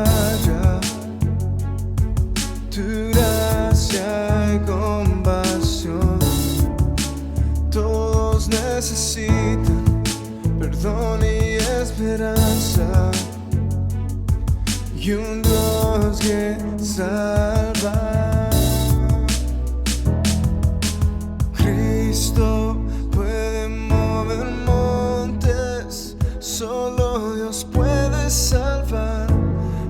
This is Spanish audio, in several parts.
falla, tu gracia y compasión. Todos necesitan perdón y esperanza, y un Dios que salva. Cristo puede mover montes, solo Dios puede salvar,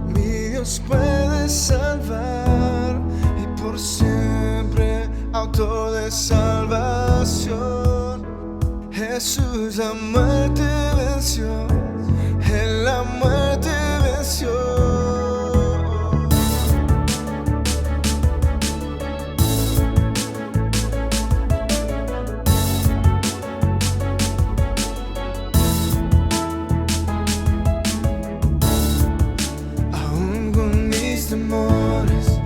mi Dios puede salvar, y por siempre autor de salvación. Jesús la muerte venció, Él la muerte venció. Aún con mis temores,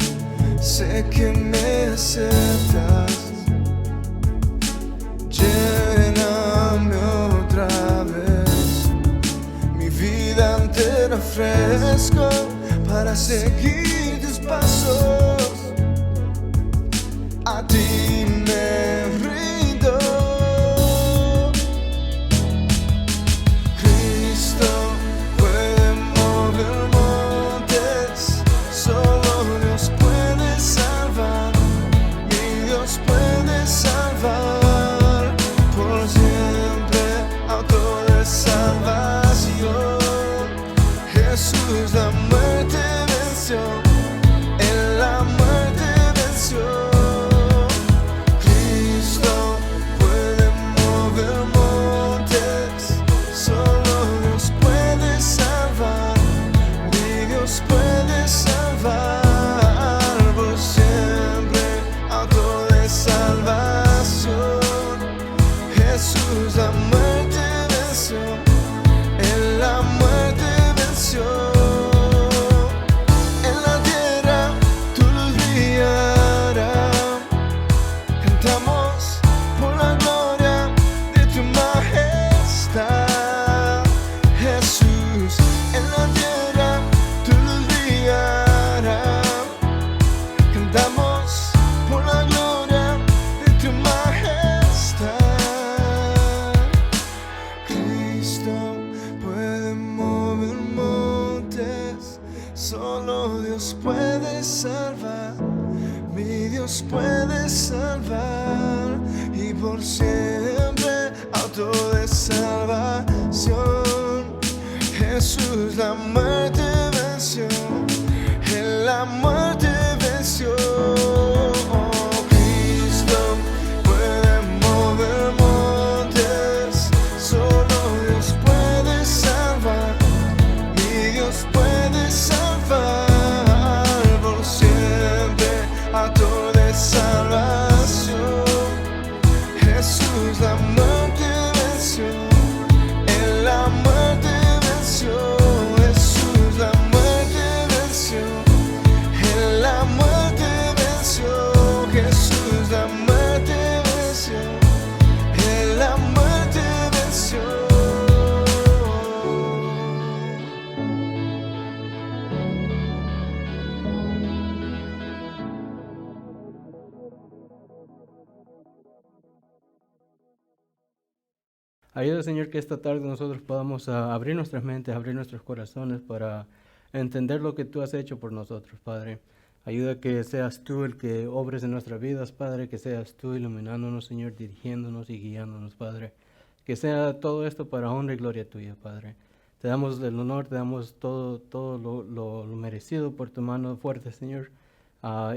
sé que me aceptas. Lléname otra vez, mi vida entera ofrezco para seguir tus pasos. A ti me rindo. Cristo puede mover montes, solo Dios puede salvar, mi Dios puede salvar, por siempre autor de salvación. Jesús la muerte venció, Él la muerte venció. Cristo puede mover montes, solo Dios puede salvar, mi Dios puede salvar, por siempre autor de salvación. Jesús la muerte venció, Él la muerte venció. En la tierra tu luz brillará, cantamos por la gloria de tu majestad. Jesús, en la tierra tu luz brillará, cantamos por la gloria de tu majestad. Cristo puede mover montes, solo Dios puede salvar, mi Dios puede salvar, y por siempre autor de salvación. Jesús la muerte venció, Él la muerte venció. Cristo puede mover montes, solo Dios puede salvar, mi Dios puede salvar, por siempre autor de salvación. Jesús la muerte venció, Él la muerte venció. Jesús la muerte venció, Él la muerte venció. Jesús la muerte venció, Él la muerte venció. Ayuda, Señor, que esta tarde nosotros podamos abrir nuestras mentes, abrir nuestros corazones para entender lo que tú has hecho por nosotros, Padre. Ayuda que seas tú el que obres en nuestras vidas, Padre, que seas tú iluminándonos, Señor, dirigiéndonos y guiándonos, Padre. Que sea todo esto para honra y gloria tuya, Padre. Te damos el honor, te damos todo lo merecido por tu mano fuerte, Señor.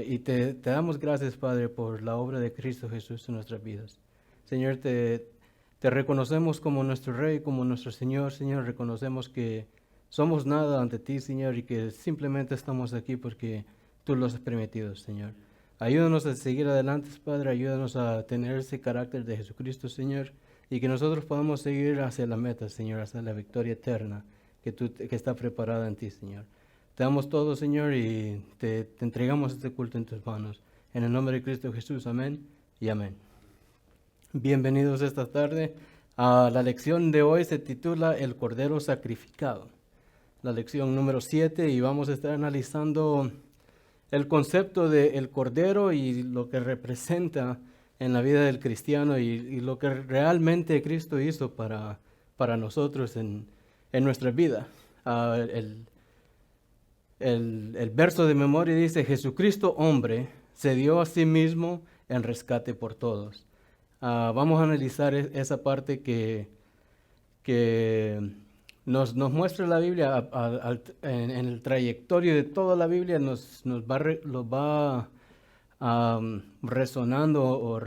Y te damos gracias, Padre, por la obra de Cristo Jesús en nuestras vidas. Señor, te reconocemos como nuestro Rey, como nuestro Señor, Señor. Reconocemos que somos nada ante ti, Señor, y que simplemente estamos aquí porque tú lo has permitido, Señor. Ayúdanos a seguir adelante, Padre. Ayúdanos a tener ese carácter de Jesucristo, Señor, y que nosotros podamos seguir hacia la meta, Señor, hacia la victoria eterna que está preparada en ti, Señor. Te damos todo, Señor, y te entregamos este culto en tus manos. En el nombre de Cristo Jesús, amén y amén. Bienvenidos esta tarde. La lección de hoy se titula El Cordero Sacrificado. la lección número 7 y vamos a estar analizando el concepto del Cordero y lo que representa en la vida del cristiano y lo que realmente Cristo hizo para nosotros en nuestra vida. El verso de memoria dice, Jesucristo hombre se dio a sí mismo en rescate por todos. Vamos a analizar esa parte que nos muestra la Biblia en el trayectorio de toda la Biblia, nos va resonando o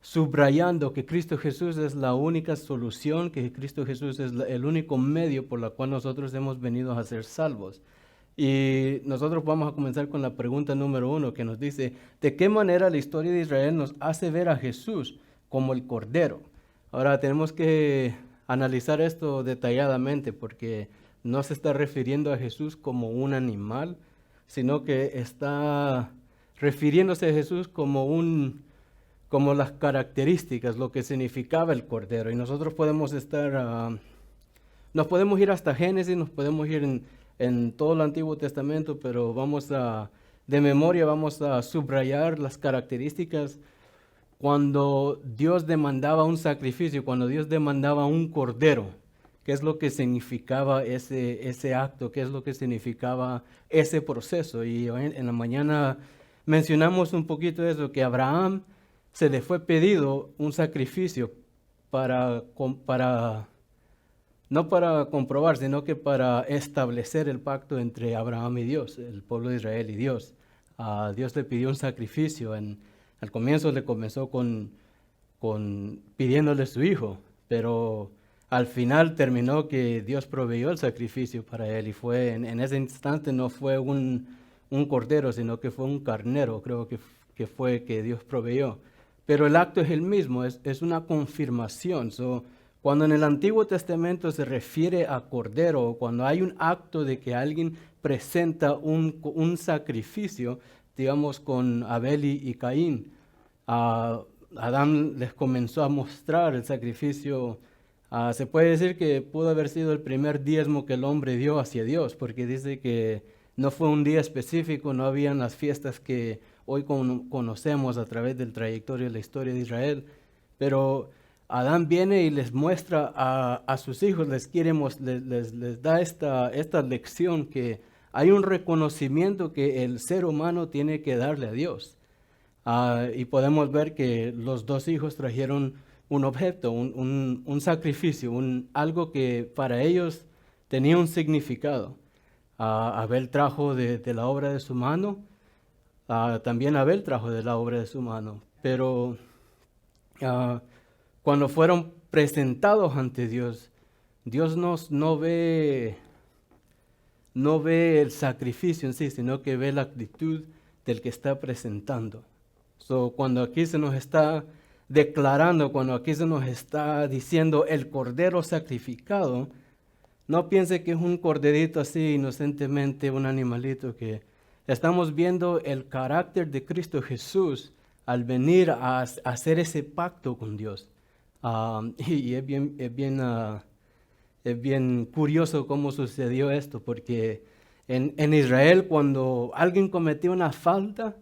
subrayando que Cristo Jesús es la única solución, que Cristo Jesús es el único medio por la cual nosotros hemos venido a ser salvos. Y nosotros vamos a comenzar con la pregunta número 1 que nos dice, ¿de qué manera la historia de Israel nos hace ver a Jesús como el Cordero? Ahora tenemos que analizar esto detalladamente porque no se está refiriendo a Jesús como un animal, sino que está refiriéndose a Jesús como las características, lo que significaba el Cordero. Y nosotros podemos nos podemos ir hasta Génesis, nos podemos ir en todo el Antiguo Testamento, pero de memoria vamos a subrayar las características cuando Dios demandaba un sacrificio, cuando Dios demandaba un Cordero. ¿Qué es lo que significaba ese acto? ¿Qué es lo que significaba ese proceso? Y en la mañana mencionamos un poquito eso, que a Abraham se le fue pedido un sacrificio no para comprobar, sino que para establecer el pacto entre Abraham y Dios, el pueblo de Israel y Dios. Dios le pidió un sacrificio. Al comienzo le comenzó con pidiéndole su hijo, pero al final terminó que Dios proveyó el sacrificio para él y fue en ese instante no fue un cordero, sino que fue un carnero, creo que fue que Dios proveyó. Pero el acto es el mismo, es una confirmación. Cuando en el Antiguo Testamento se refiere a cordero, o cuando hay un acto de que alguien presenta un sacrificio, digamos con Abel y Caín, Adán les comenzó a mostrar el sacrificio. Se puede decir que pudo haber sido el primer diezmo que el hombre dio hacia Dios, porque dice que no fue un día específico, no habían las fiestas que hoy conocemos a través del trayectoria de la historia de Israel, pero Adán viene y les muestra a sus hijos, les da esta lección que hay un reconocimiento que el ser humano tiene que darle a Dios. Y podemos ver que los dos hijos trajeron un objeto, un sacrificio, algo que para ellos tenía un significado. Abel trajo de la obra de su mano, también Abel trajo de la obra de su mano, pero cuando fueron presentados ante Dios, Dios no ve el sacrificio en sí, sino que ve la actitud del que está presentando. Cuando aquí se nos está declarando, cuando aquí se nos está diciendo el cordero sacrificado, no piense que es un corderito así inocentemente, un animalito que estamos viendo el carácter de Cristo Jesús al venir a hacer ese pacto con Dios. Y es bien curioso cómo sucedió esto, porque en Israel cuando alguien cometía una falta,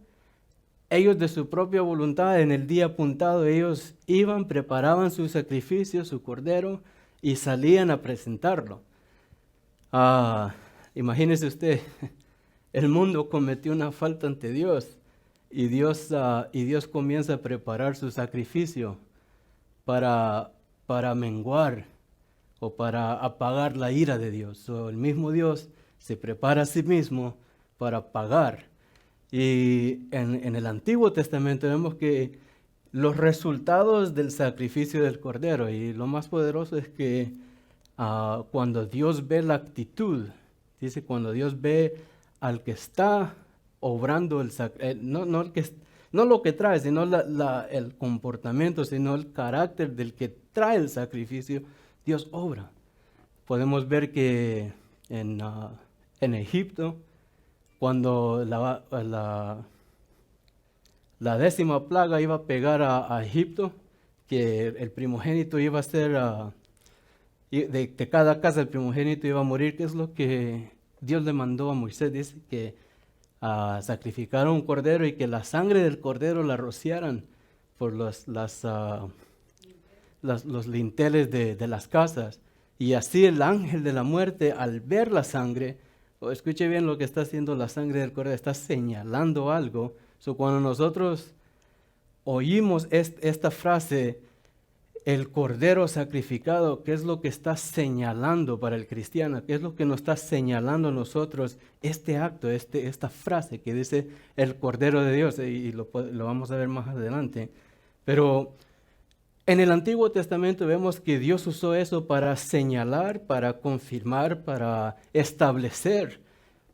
ellos de su propia voluntad en el día apuntado, ellos iban, preparaban su sacrificio, su cordero, y salían a presentarlo. Imagínese usted, el mundo cometió una falta ante Dios y Dios comienza a preparar su sacrificio para menguar o para apagar la ira de Dios. El mismo Dios se prepara a sí mismo para pagar. Y en el Antiguo Testamento vemos que los resultados del sacrificio del Cordero, y lo más poderoso es que cuando Dios ve la actitud, dice cuando Dios ve al que está obrando no lo que trae, sino el comportamiento, sino el carácter del que trae el sacrificio, Dios obra. Podemos ver que en Egipto, cuando la 10ª plaga iba a pegar a Egipto, que el primogénito iba a ser y de cada casa el primogénito iba a morir, que es lo que Dios le mandó a Moisés. Dice que sacrificaron un cordero y que la sangre del cordero la rociaran por los linteles de las casas. Y así el ángel de la muerte, al ver la sangre, escuche bien lo que está haciendo la sangre del cordero, está señalando algo. Cuando nosotros oímos esta frase, el cordero sacrificado, ¿qué es lo que está señalando para el cristiano? ¿Qué es lo que nos está señalando a nosotros este acto, esta frase que dice el cordero de Dios? Y lo vamos a ver más adelante. Pero en el Antiguo Testamento vemos que Dios usó eso para señalar, para confirmar, para establecer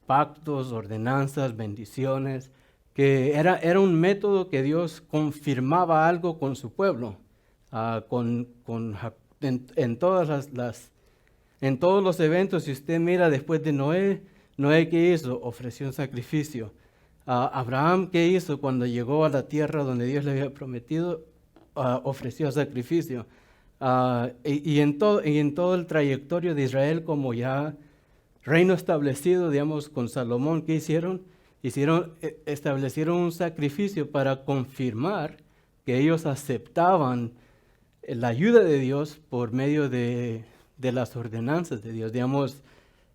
pactos, ordenanzas, bendiciones, que era un método que Dios confirmaba algo con su pueblo. En todos los eventos, si usted mira después de Noé, ¿qué hizo? Ofreció un sacrificio. Abraham, ¿qué hizo cuando llegó a la tierra donde Dios le había prometido? Ofreció sacrificio. Y en todo el trayectorio de Israel, como ya reino establecido, digamos, con Salomón, ¿qué hicieron? Establecieron un sacrificio para confirmar que ellos aceptaban la ayuda de Dios por medio de las ordenanzas de Dios. Digamos,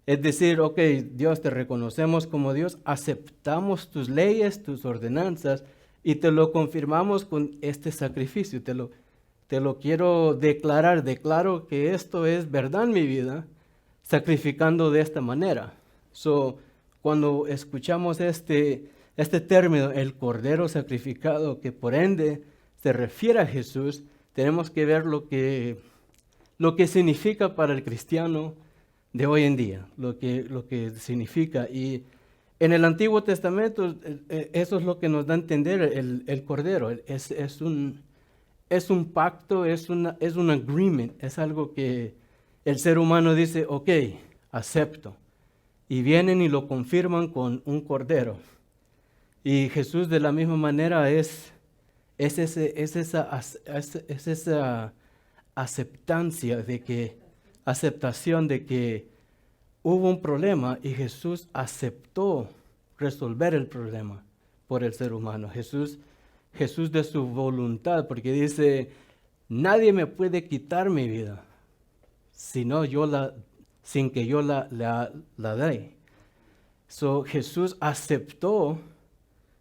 es decir, ok, Dios, te reconocemos como Dios, aceptamos tus leyes, tus ordenanzas, y te lo confirmamos con este sacrificio. Te lo quiero declarar, declaro que esto es verdad en mi vida, sacrificando de esta manera. Cuando escuchamos este término, el cordero sacrificado, que por ende se refiere a Jesús, tenemos que ver lo que significa para el cristiano de hoy en día, lo que significa. Y en el Antiguo Testamento eso es lo que nos da a entender el cordero. Es un pacto, es un agreement, es algo que el ser humano dice, ok, acepto. Y vienen y lo confirman con un cordero. Y Jesús de la misma manera es esa aceptancia aceptación de que hubo un problema y Jesús aceptó resolver el problema por el ser humano. Jesús de su voluntad, porque dice, nadie me puede quitar mi vida, sin que yo la dé. Jesús aceptó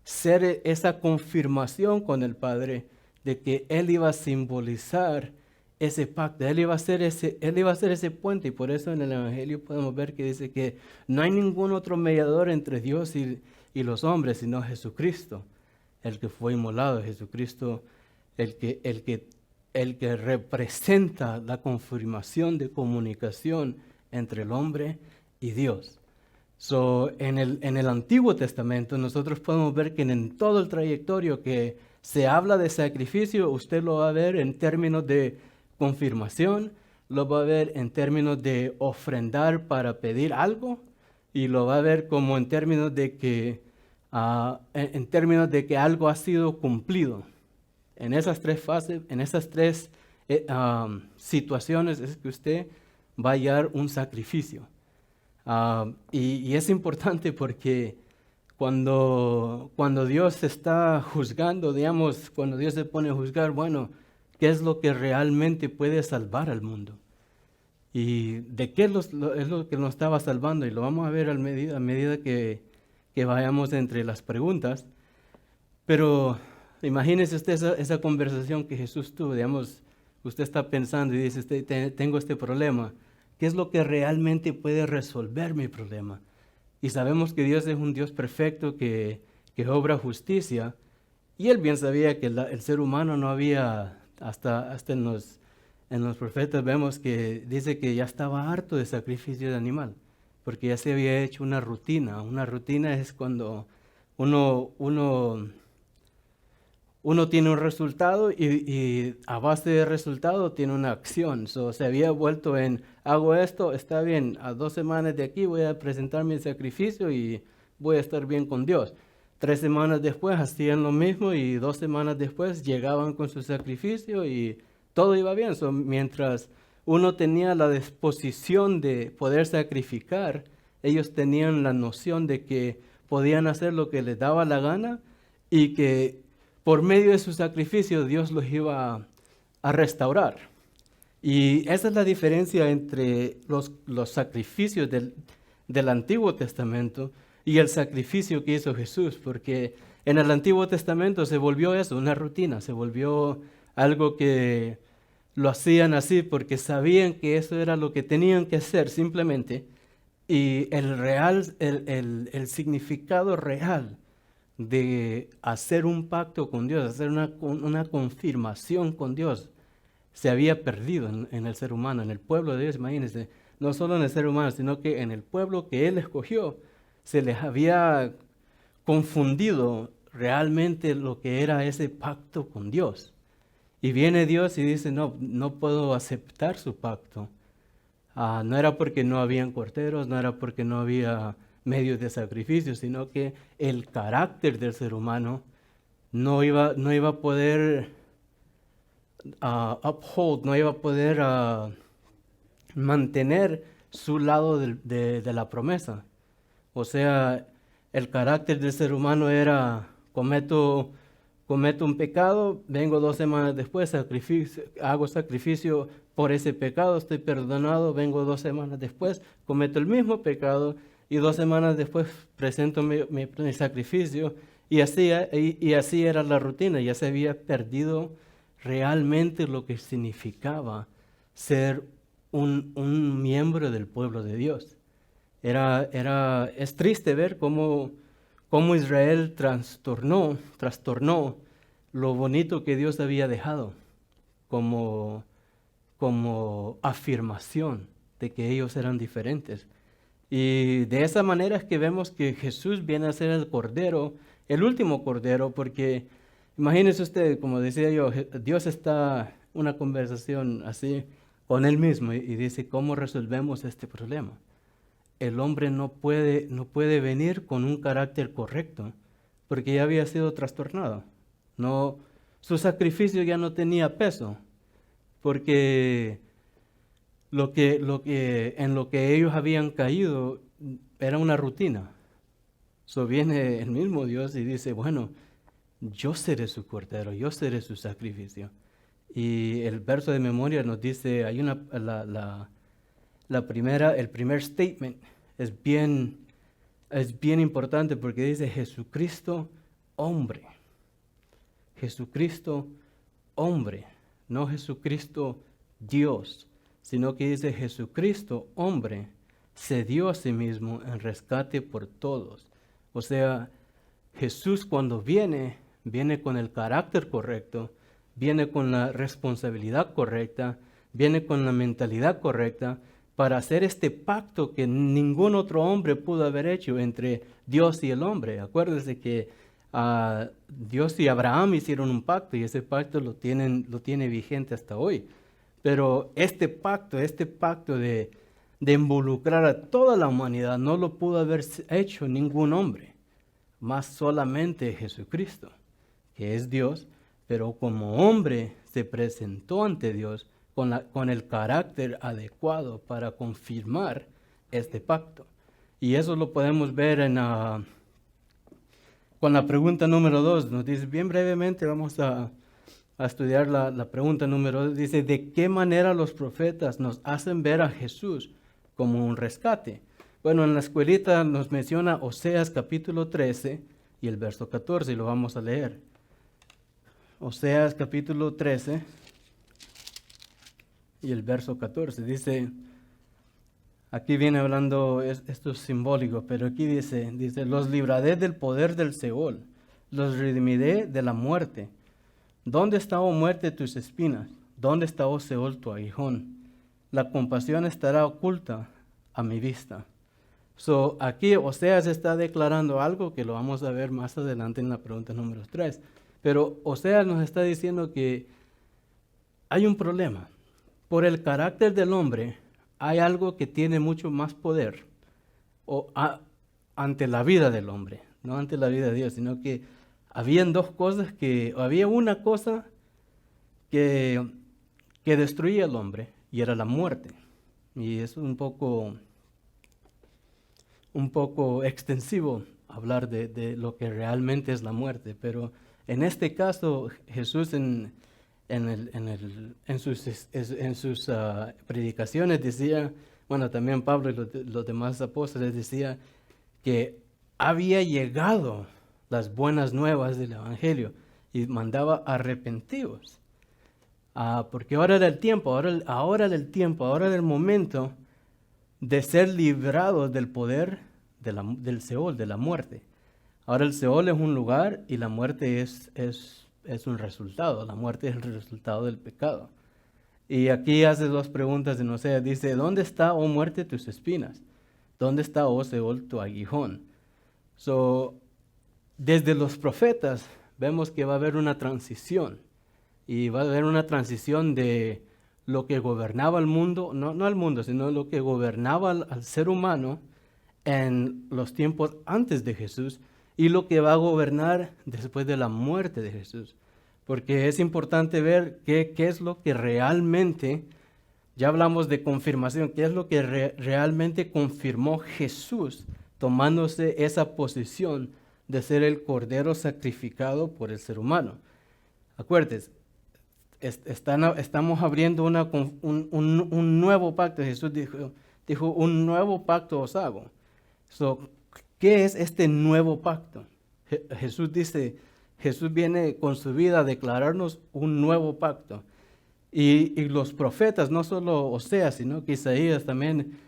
ser esa confirmación con el Padre de que Él iba a simbolizar ese pacto, Él iba a ser ese puente. Y por eso en el Evangelio podemos ver que dice que no hay ningún otro mediador entre Dios y los hombres, sino Jesucristo, el que fue inmolado, Jesucristo, el que representa la confirmación de comunicación entre el hombre y Dios. En el Antiguo Testamento nosotros podemos ver que en todo el trayectorio que se habla de sacrificio, usted lo va a ver en términos de confirmación, lo va a ver en términos de ofrendar para pedir algo, y lo va a ver como en términos de que algo ha sido cumplido. En esas tres fases, en esas tres situaciones es que usted va a hallar un sacrificio. Y es importante porque cuando Dios está juzgando, digamos, cuando Dios se pone a juzgar, bueno, ¿qué es lo que realmente puede salvar al mundo? ¿Y de qué es lo que nos estaba salvando? Y lo vamos a ver a medida que vayamos entre las preguntas. Pero imagínese usted esa conversación que Jesús tuvo. Digamos, usted está pensando y dice, tengo este problema. ¿Qué es lo que realmente puede resolver mi problema? Y sabemos que Dios es un Dios perfecto que obra justicia. Y Él bien sabía que el ser humano no había, hasta en los profetas vemos que dice que ya estaba harto de sacrificio de animal, porque ya se había hecho una rutina. Una rutina es cuando uno tiene un resultado y a base de resultado tiene una acción. Se había vuelto en, hago esto, está bien, a 2 semanas de aquí voy a presentar mi sacrificio y voy a estar bien con Dios. 3 semanas después hacían lo mismo y 2 semanas después llegaban con su sacrificio y todo iba bien. Mientras uno tenía la disposición de poder sacrificar, ellos tenían la noción de que podían hacer lo que les daba la gana y que por medio de su sacrificio Dios los iba a restaurar. Y esa es la diferencia entre los sacrificios del Antiguo Testamento y el sacrificio que hizo Jesús, porque en el Antiguo Testamento se volvió eso, una rutina, se volvió algo que lo hacían así porque sabían que eso era lo que tenían que hacer simplemente, y el significado real de hacer un pacto con Dios, hacer una confirmación con Dios, se había perdido en el ser humano, en el pueblo de Dios. Imagínense, no solo en el ser humano, sino que en el pueblo que Él escogió, se les había confundido realmente lo que era ese pacto con Dios. Y viene Dios y dice, no, no puedo aceptar su pacto. No era porque no habían corderos, no era porque no había medios de sacrificio, sino que el carácter del ser humano no iba a poder no iba a poder mantener su lado de la promesa. O sea, el carácter del ser humano era, cometo un pecado, vengo 2 semanas después, hago sacrificio por ese pecado, estoy perdonado, vengo 2 semanas después, cometo el mismo pecado y 2 semanas después presento mi sacrificio, y así era la rutina. Ya se había perdido realmente lo que significaba ser un miembro del pueblo de Dios. Es triste ver cómo Israel trastornó lo bonito que Dios había dejado como afirmación de que ellos eran diferentes. Y de esa manera es que vemos que Jesús viene a ser el cordero, el último cordero, porque imagínese usted, como decía yo, Dios está en una conversación así con Él mismo y dice, ¿cómo resolvemos este problema? El hombre no puede venir con un carácter correcto, porque ya había sido trastornado. No, su sacrificio ya no tenía peso, porque en lo que ellos habían caído era una rutina. Viene el mismo Dios y dice, bueno, yo seré su cordero, yo seré su sacrificio. Y el verso de memoria nos dice, el primer statement es bien importante, porque dice Jesucristo hombre. Jesucristo hombre, no Jesucristo Dios, sino que dice Jesucristo hombre se dio a sí mismo en rescate por todos. O sea, Jesús cuando viene con el carácter correcto, viene con la responsabilidad correcta, viene con la mentalidad correcta para hacer este pacto que ningún otro hombre pudo haber hecho entre Dios y el hombre. Acuérdense que Dios y Abraham hicieron un pacto y ese pacto lo tiene vigente hasta hoy. Pero este pacto de involucrar a toda la humanidad no lo pudo haber hecho ningún hombre, más solamente Jesucristo, que es Dios, pero como hombre se presentó ante Dios con el carácter adecuado para confirmar este pacto. Y eso lo podemos ver con la pregunta número 2. Nos dice, bien brevemente, vamos a estudiar la pregunta número 2. Dice, ¿de qué manera los profetas nos hacen ver a Jesús como un rescate? Bueno, en la escuelita nos menciona Oseas capítulo 13 y el verso 14, y lo vamos a leer. Oseas capítulo 13 y el verso 14. Dice, aquí viene hablando, esto es simbólico, pero aquí dice, los libraré del poder del Seol, los redimiré de la muerte. ¿Dónde está, oh muerte, tus espinas? ¿Dónde está, oh Seol, tu aguijón? La compasión estará oculta a mi vista. Aquí Oseas está declarando algo que lo vamos a ver más adelante en la pregunta número 3. Pero Oseas nos está diciendo que hay un problema. Por el carácter del hombre, hay algo que tiene mucho más poder ante la vida del hombre, no ante la vida de Dios, sino que había una cosa que destruía al hombre, y era la muerte. Y es un poco extensivo hablar de lo que realmente es la muerte, pero en este caso Jesús en sus predicaciones decía, bueno, también Pablo y los demás apóstoles decía que había llegado las buenas nuevas del Evangelio y mandaba arrepentidos. Porque ahora era el tiempo, ahora era el momento de ser librados del poder del Seol, de la muerte. Ahora el Seol es un lugar y la muerte es un resultado. La muerte es el resultado del pecado. Y aquí hace dos preguntas en Oseas. Dice, ¿dónde está, oh muerte, tus espinas? ¿Dónde está, oh Seol, tu aguijón? Desde los profetas vemos que va a haber una transición. Y va a haber una transición de lo que gobernaba el mundo, no al mundo, sino lo que gobernaba al ser humano en los tiempos antes de Jesús y lo que va a gobernar después de la muerte de Jesús. Porque es importante ver qué es lo que realmente, ya hablamos de confirmación, qué es lo que realmente confirmó Jesús tomándose esa posición de ser el cordero sacrificado por el ser humano. Acuérdense, estamos abriendo un nuevo pacto. Jesús dijo, un nuevo pacto os hago. ¿Qué es este nuevo pacto? Jesús dice, Jesús viene con su vida a declararnos un nuevo pacto. Y los profetas, no solo Oseas, sino que Isaías también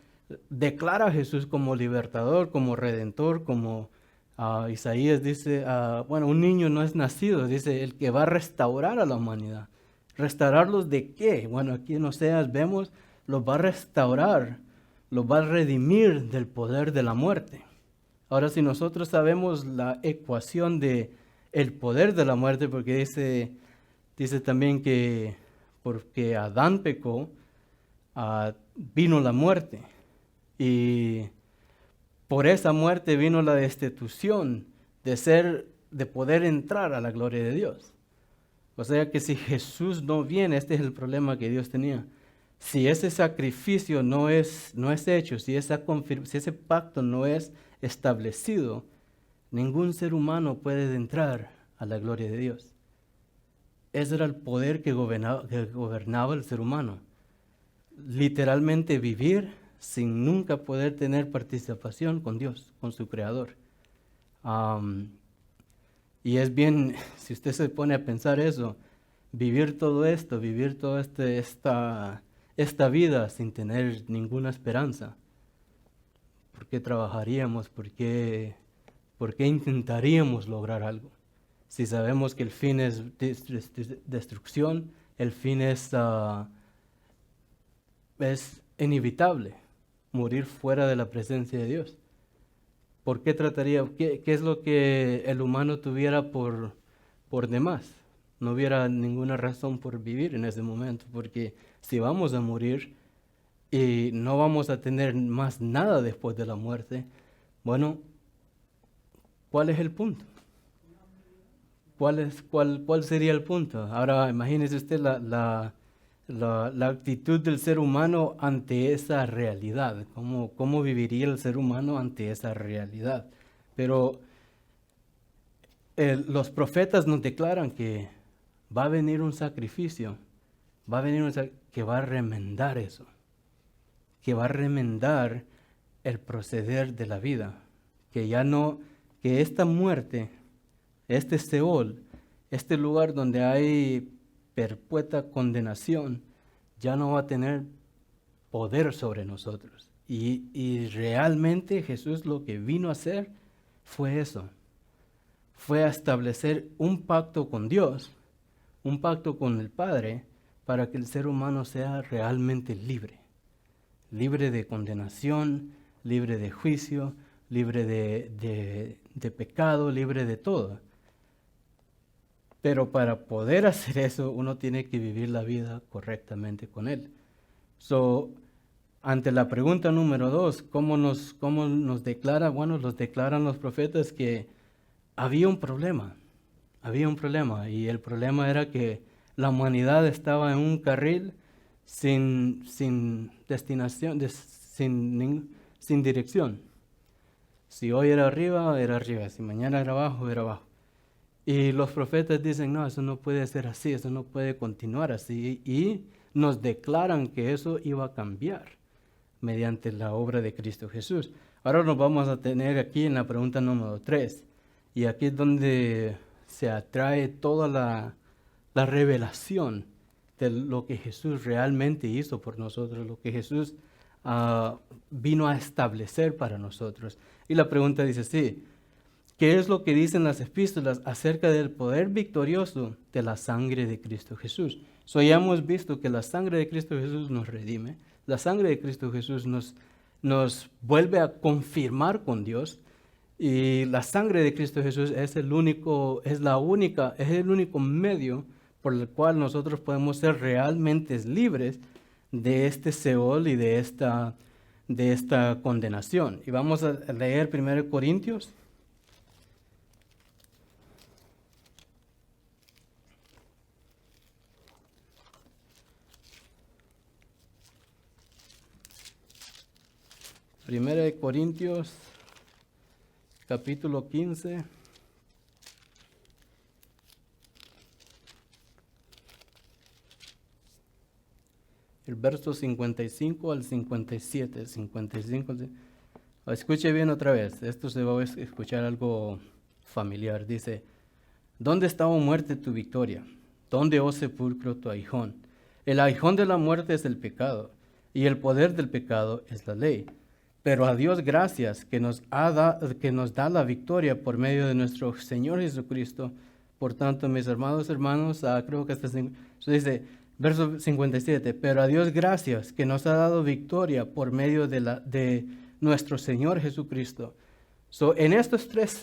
declara a Jesús como libertador, como redentor, como Isaías dice, un niño no es nacido, dice, el que va a restaurar a la humanidad. ¿Restaurarlos de qué? Bueno, aquí en Oseas vemos, los va a restaurar, los va a redimir del poder de la muerte. Ahora, si nosotros sabemos la ecuación de el poder de la muerte, porque dice también que porque Adán pecó, vino la muerte. Y por esa muerte vino la destitución de poder entrar a la gloria de Dios. O sea que si Jesús no viene, este es el problema que Dios tenía. Si ese sacrificio no es hecho, si ese pacto no es establecido, ningún ser humano puede entrar a la gloria de Dios. Ese era el poder que gobernaba el ser humano. Literalmente vivir sin nunca poder tener participación con Dios, con su Creador. Y es bien, si usted se pone a pensar eso, vivir todo esto, esta vida sin tener ninguna esperanza. ¿Por qué trabajaríamos? ¿Por qué intentaríamos lograr algo? Si sabemos que el fin es destrucción, el fin es inevitable, morir fuera de la presencia de Dios. ¿Por qué trataría? ¿Qué es lo que el humano tuviera por demás? No hubiera ninguna razón por vivir en ese momento, porque si vamos a morir y no vamos a tener más nada después de la muerte, bueno, ¿cuál es el punto? ¿Cuál sería el punto? Ahora imagínese usted la actitud del ser humano ante esa realidad. ¿Cómo viviría el ser humano ante esa realidad? Pero los profetas nos declaran que va a venir un sacrificio, que va a remendar eso, que va a remendar el proceder de la vida, que esta muerte, este Seol, este lugar donde hay perpetua condenación, ya no va a tener poder sobre nosotros. Y realmente Jesús lo que vino a hacer fue eso. Fue a establecer un pacto con Dios, un pacto con el Padre, para que el ser humano sea realmente libre. Libre de condenación, libre de juicio, libre de pecado, libre de todo. Pero para poder hacer eso, uno tiene que vivir la vida correctamente con Él. Ante la pregunta número 2, ¿cómo nos declara? Bueno, nos declaran los profetas que había un problema. Y el problema era que la humanidad estaba en un carril sin destinación, sin dirección. Si hoy era arriba, era arriba. Si mañana era abajo, era abajo. Y los profetas dicen, no, eso no puede ser así, eso no puede continuar así. Y nos declaran que eso iba a cambiar mediante la obra de Cristo Jesús. Ahora nos vamos a tener aquí en la pregunta número 3. Y aquí es donde se atrae toda la revelación de lo que Jesús realmente hizo por nosotros, lo que Jesús vino a establecer para nosotros. Y la pregunta dice así, ¿qué es lo que dicen las epístolas acerca del poder victorioso de la sangre de Cristo Jesús? Ya hemos visto que la sangre de Cristo Jesús nos redime, la sangre de Cristo Jesús nos vuelve a confirmar con Dios, y la sangre de Cristo Jesús es el único medio por el cual nosotros podemos ser realmente libres de este Seol y de esta condenación. Y vamos a leer 1 Corintios. Primera de Corintios, capítulo 15. El verso 55 al 57. 55. Escuche bien otra vez. Esto se va a escuchar algo familiar. Dice, ¿dónde está, oh muerte, tu victoria? ¿Dónde, oh sepulcro, tu aguijón? El aguijón de la muerte es el pecado, y el poder del pecado es la ley. Pero a Dios gracias que nos da la victoria por medio de nuestro Señor Jesucristo. Por tanto, mis hermanos, creo que dice, verso 57, pero a Dios gracias que nos ha dado victoria por medio de nuestro Señor Jesucristo. En estos tres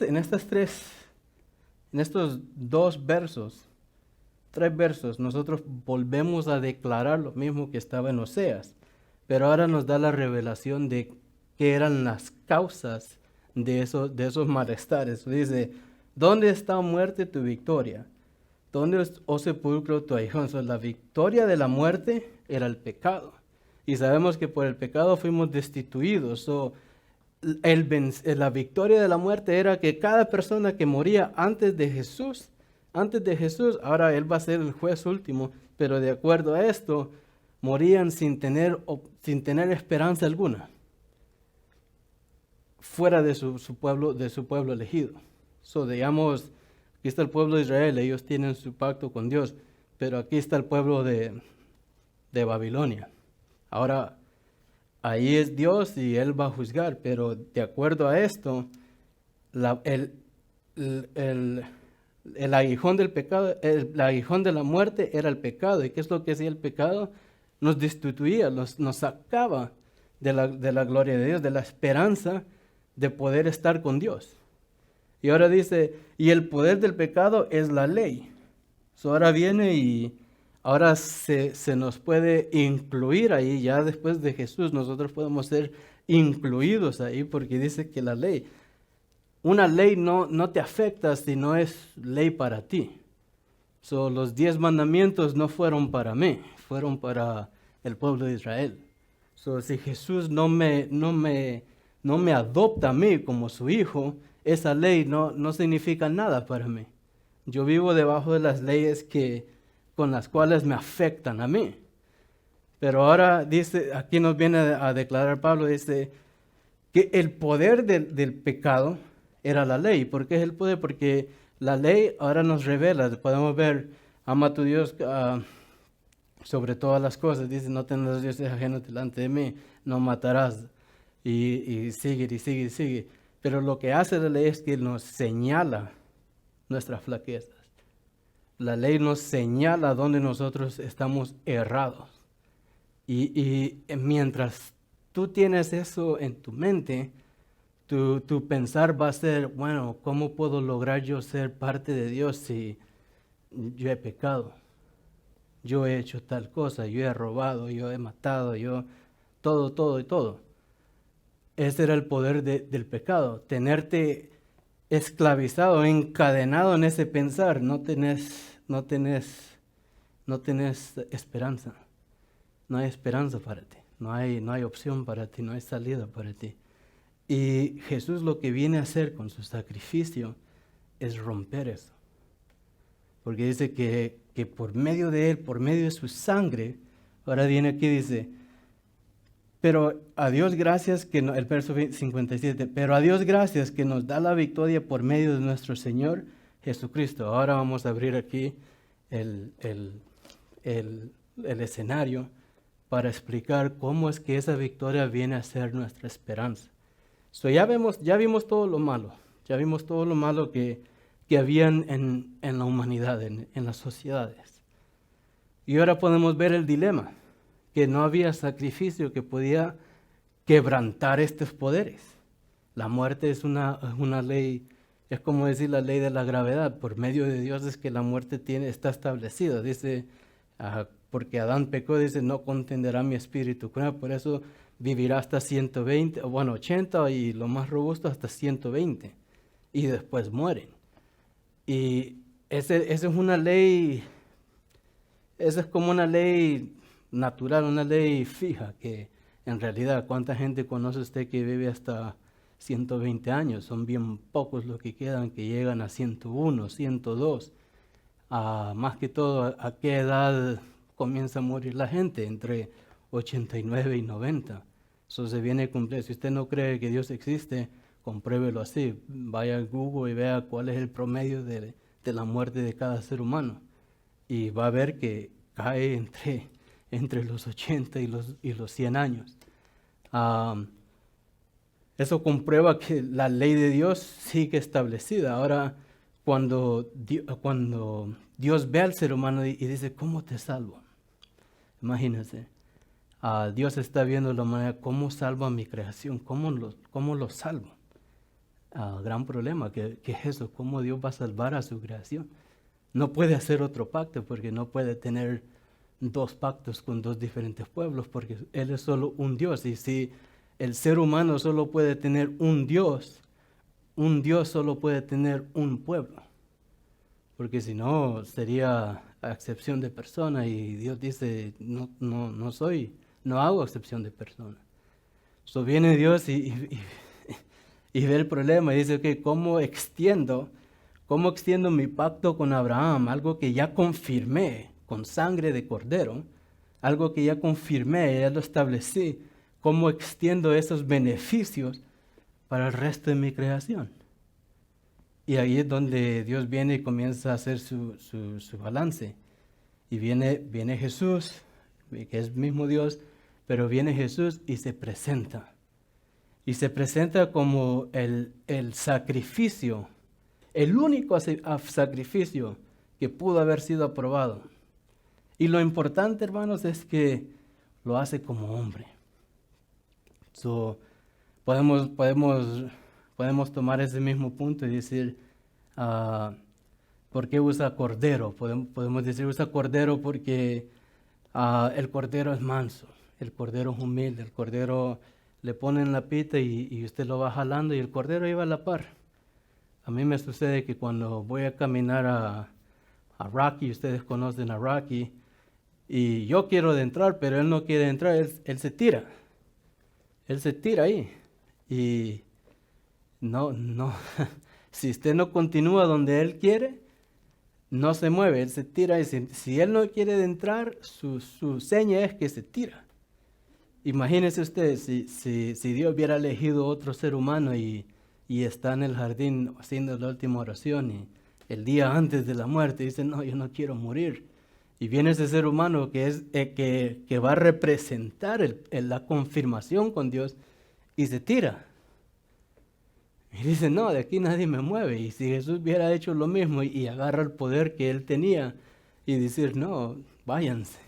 versos, nosotros volvemos a declarar lo mismo que estaba en Oseas, pero ahora nos da la revelación de qué eran las causas de esos malestares. Dice, ¿dónde está, muerte, tu victoria? ¿Dónde, oh sepulcro, tu aguijón? La victoria de la muerte era el pecado. Y sabemos que por el pecado fuimos destituidos. La victoria de la muerte era que cada persona que moría antes de Jesús, ahora Él va a ser el juez último, pero de acuerdo a esto, morían sin tener esperanza alguna, fuera de su pueblo elegido. Digamos, aquí está el pueblo de Israel, ellos tienen su pacto con Dios, pero aquí está el pueblo de Babilonia. Ahora, ahí es Dios y Él va a juzgar, pero de acuerdo a esto, el aguijón del pecado, el aguijón de la muerte era el pecado. ¿Y qué es lo que hacía el pecado? Nos destituía, nos sacaba de la gloria de Dios, de la esperanza de poder estar con Dios. Y ahora dice, y el poder del pecado es la ley. Ahora viene y ahora se nos puede incluir ahí, ya después de Jesús, nosotros podemos ser incluidos ahí, porque dice que una ley no te afecta si no es ley para ti. Los 10 mandamientos no fueron para mí, fueron para el pueblo de Israel. Si Jesús no me adopta a mí como su hijo, esa ley no significa nada para mí. Yo vivo debajo de las leyes con las cuales me afectan a mí. Pero ahora dice, aquí nos viene a declarar Pablo, dice que el poder del pecado era la ley. ¿Por qué es el poder? Porque la ley ahora nos revela, podemos ver, ama a tu Dios sobre todas las cosas. Dice, no tendrás dioses ajenos delante de mí, no matarás. Y sigue. Pero lo que hace la ley es que nos señala nuestras flaquezas. La ley nos señala dónde nosotros estamos errados. Y mientras tú tienes eso en tu mente, tu pensar va a ser, bueno, ¿cómo puedo lograr yo ser parte de Dios si yo he pecado? Yo he hecho tal cosa, yo he robado, yo he matado, yo todo. Ese era el poder del pecado, tenerte esclavizado, encadenado en ese pensar, no tenés esperanza. no hay esperanza para ti, no hay opción para ti, no hay salida para ti. Y Jesús lo que viene a hacer con su sacrificio es romper eso. Porque dice que por medio de Él, por medio de su sangre, ahora viene aquí y dice, pero a Dios gracias que, el verso 57, pero a Dios gracias que nos da la victoria por medio de nuestro Señor Jesucristo. Ahora vamos a abrir aquí el escenario para explicar cómo es que esa victoria viene a ser nuestra esperanza. So ya vimos todo lo malo, ya vimos todo lo malo que habían en la humanidad, en las sociedades. Y ahora podemos ver el dilema, que no había sacrificio que podía quebrantar estos poderes. La muerte es una ley, es como decir la ley de la gravedad. Por medio de Dios es que la muerte está establecida. Dice, porque Adán pecó, dice, no contenderá mi espíritu con él, por eso vivirá hasta 120, bueno, 80 y lo más robusto hasta 120. Y después mueren. Y esa es una ley, esa es como una ley natural, una ley fija, que en realidad, ¿cuánta gente conoce usted que vive hasta 120 años? Son bien pocos los que quedan que llegan a 101, 102. Más que todo, ¿a qué edad comienza a morir la gente? Entre 89 y 90. Eso se viene a cumplir. Si usted no cree que Dios existe, compruébelo así. Vaya a Google y vea cuál es el promedio de la muerte de cada ser humano. Y va a ver que cae entre los 80 y los 100 años. Eso comprueba que la ley de Dios sigue establecida. Ahora, cuando Dios ve al ser humano y dice, ¿cómo te salvo? Imagínense, Dios está viendo la manera, ¿cómo salvo a mi creación? ¿Cómo lo salvo? Gran problema, que es eso, ¿cómo Dios va a salvar a su creación? No puede hacer otro pacto porque no puede tener dos pactos con dos diferentes pueblos porque Él es solo un Dios. Y si el ser humano solo puede tener un Dios solo puede tener un pueblo. Porque si no, sería a excepción de persona y Dios dice, no hago excepción de persona. So viene Dios y ve el problema y dice, ok, ¿cómo extiendo mi pacto con Abraham? Algo que ya confirmé con sangre de cordero, algo que ya confirmé, ya lo establecí. ¿Cómo extiendo esos beneficios para el resto de mi creación? Y ahí es donde Dios viene y comienza a hacer su balance. Y viene Jesús, que es mismo Dios, pero viene Jesús y se presenta. Y se presenta como el sacrificio, el único sacrificio que pudo haber sido aprobado. Y lo importante, hermanos, es que lo hace como hombre. So, podemos tomar ese mismo punto y decir, ¿por qué usa cordero? Podemos decir usa cordero porque el cordero es manso, el cordero es humilde, el cordero le ponen la pita y usted lo va jalando y el cordero iba a la par. A mí me sucede que cuando voy a caminar a Rocky, ustedes conocen a Rocky, y yo quiero entrar, pero él no quiere entrar, él se tira. Él se tira ahí. Y no, si usted no continúa donde él quiere, no se mueve, él se tira. Y si él no quiere entrar, su seña es que se tira. Imagínese usted, si Dios hubiera elegido otro ser humano y está en el jardín haciendo la última oración y el día antes de la muerte dice, no, yo no quiero morir. Y viene ese ser humano que va a representar la confirmación con Dios y se tira. Y dice, no, de aquí nadie me mueve. Y si Jesús hubiera hecho lo mismo y agarra el poder que él tenía y decir, no, váyanse.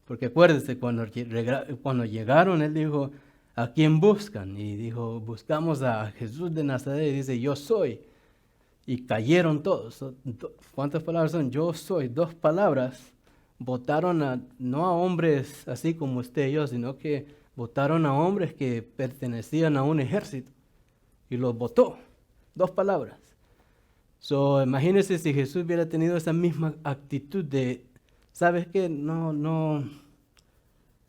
Porque acuérdense, cuando llegaron, él dijo, ¿a quién buscan? Y dijo, buscamos a Jesús de Nazaret. Y dice, yo soy. Y cayeron todos. ¿Cuántas palabras son? Yo soy. 2 palabras. Votaron no a hombres así como usted y yo, sino que votaron a hombres que pertenecían a un ejército. Y los votó. 2 palabras. So, imagínense si Jesús hubiera tenido esa misma actitud de, ¿sabes qué? No